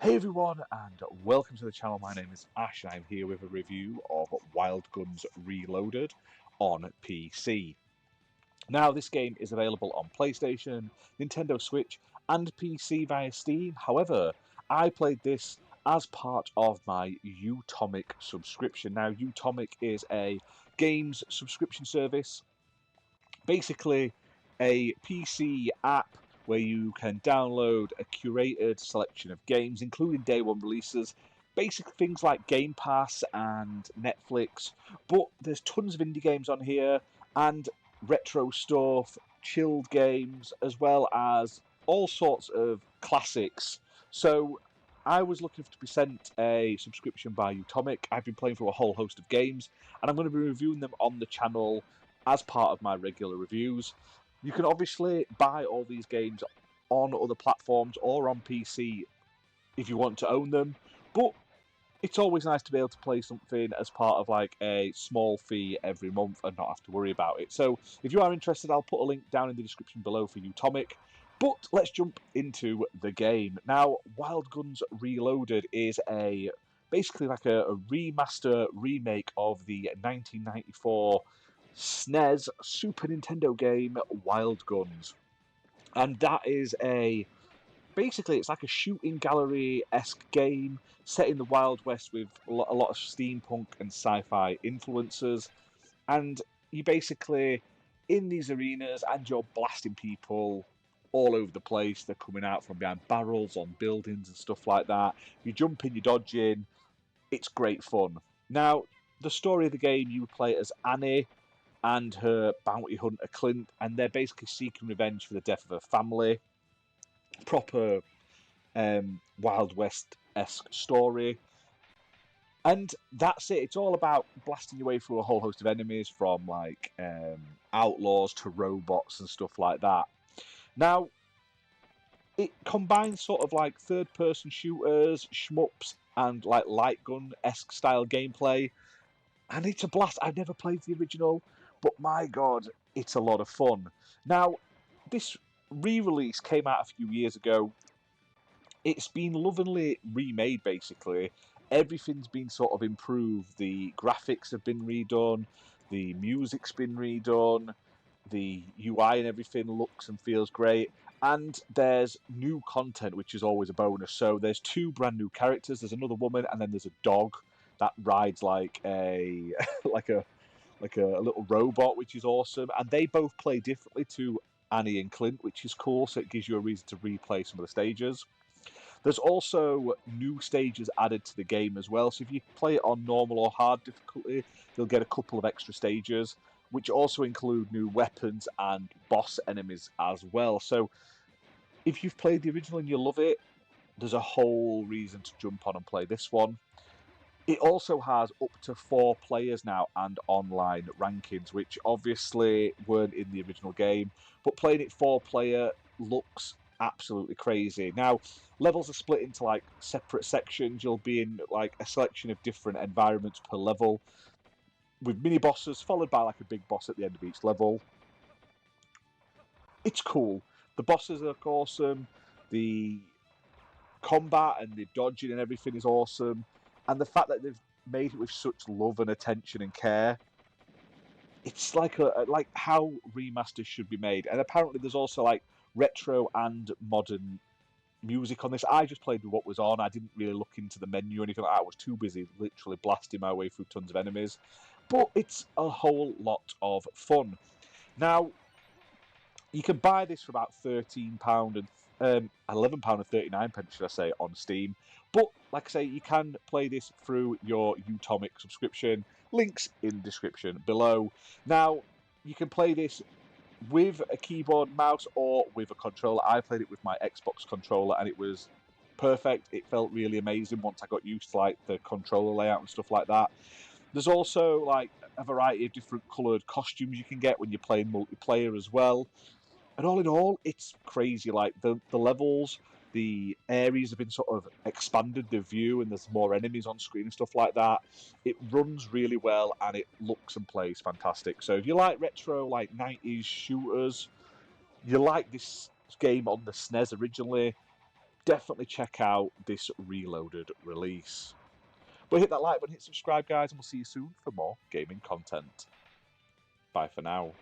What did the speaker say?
Hey everyone, and welcome to the channel. My name is Ash, and I'm here with a review of Wild Guns Reloaded on PC. Now, this game is available on PlayStation, Nintendo Switch, and PC via Steam. However, I played this as part of my Utomik subscription. Now, Utomik is a games subscription service, basically a PC app where you can download a curated selection of games, including day one releases, basic things like Game Pass and Netflix, but there's tons of indie games on here, and retro stuff, chilled games, as well as all sorts of classics. So I was looking to be sent a subscription by Utomik. I've been playing through a whole host of games, and I'm going to be reviewing them on the channel as part of my regular reviews. You can obviously buy all these games on other platforms or on PC if you want to own them, but it's always nice to be able to play something as part of like a small fee every month and not have to worry about it. So if you are interested, I'll put a link down in the description below for Utomik. But let's jump into the game. Now, Wild Guns Reloaded is basically like a remaster remake of the 1994 SNES Super Nintendo game Wild Guns. And that is basically it's like a shooting gallery-esque game set in the Wild West with a lot of steampunk and sci-fi influences. And you basically in these arenas and you're blasting people all over the place. They're coming out from behind barrels on buildings and stuff like that. You jump in, you dodge in. It's great fun. Now, the story of the game, you play as Annie and her bounty hunter Clint, and they're basically seeking revenge for the death of her family. Proper Wild West-esque story. And that's it. It's all about blasting your way through a whole host of enemies, from like outlaws to robots and stuff like that. Now, it combines sort of like third-person shooters, shmups, and like light gun-esque style gameplay. And it's a blast. I've never played the original, but my god, it's a lot of fun. Now, this re-release came out a few years ago. It's been lovingly remade, basically. Everything's been sort of improved. The graphics have been redone, the music's been redone, the UI and everything looks and feels great. And there's new content, which is always a bonus. So there's two brand new characters. There's another woman, and then there's a dog that rides like a like a little robot, which is awesome. And they both play differently to Annie and Clint, which is cool. So it gives you a reason to replay some of the stages. There's also new stages added to the game as well. So if you play it on normal or hard difficulty, you'll get a couple of extra stages, which also include new weapons and boss enemies as well. So if you've played the original and you love it, there's a whole reason to jump on and play this one. It also has up to 4 players now and online rankings, which obviously weren't in the original game. But playing it 4-player looks absolutely crazy. Now, levels are split into like separate sections. You'll be in like a selection of different environments per level, with mini bosses followed by like a big boss at the end of each level. It's cool. The bosses are awesome. The combat and the dodging and everything is awesome. And the fact that they've made it with such love and attention and care, it's like like how remasters should be made. And apparently there's also like retro and modern music on this. I just played with what was on. I didn't really look into the menu or anything like that. I was too busy literally blasting my way through tons of enemies. But it's a whole lot of fun. Now, you can buy this for about £13 and £11.39, should I say, on Steam. But like I say, you can play this through your Utomik subscription. Links in the description below. Now, you can play this with a keyboard, mouse, or with a controller. I played it with my Xbox controller, and it was perfect. It felt really amazing once I got used to like the controller layout and stuff like that. There's also like a variety of different coloured costumes you can get when you're playing multiplayer as well. And all in all, it's crazy. Like the levels, the areas have been sort of expanded, the view, and there's more enemies on screen and stuff like that. It runs really well, and it looks and plays fantastic. So if you like retro, like 90s shooters, you like this game on the SNES originally, definitely check out this Reloaded release. But hit that like button, hit subscribe, guys, and we'll see you soon for more gaming content. Bye for now.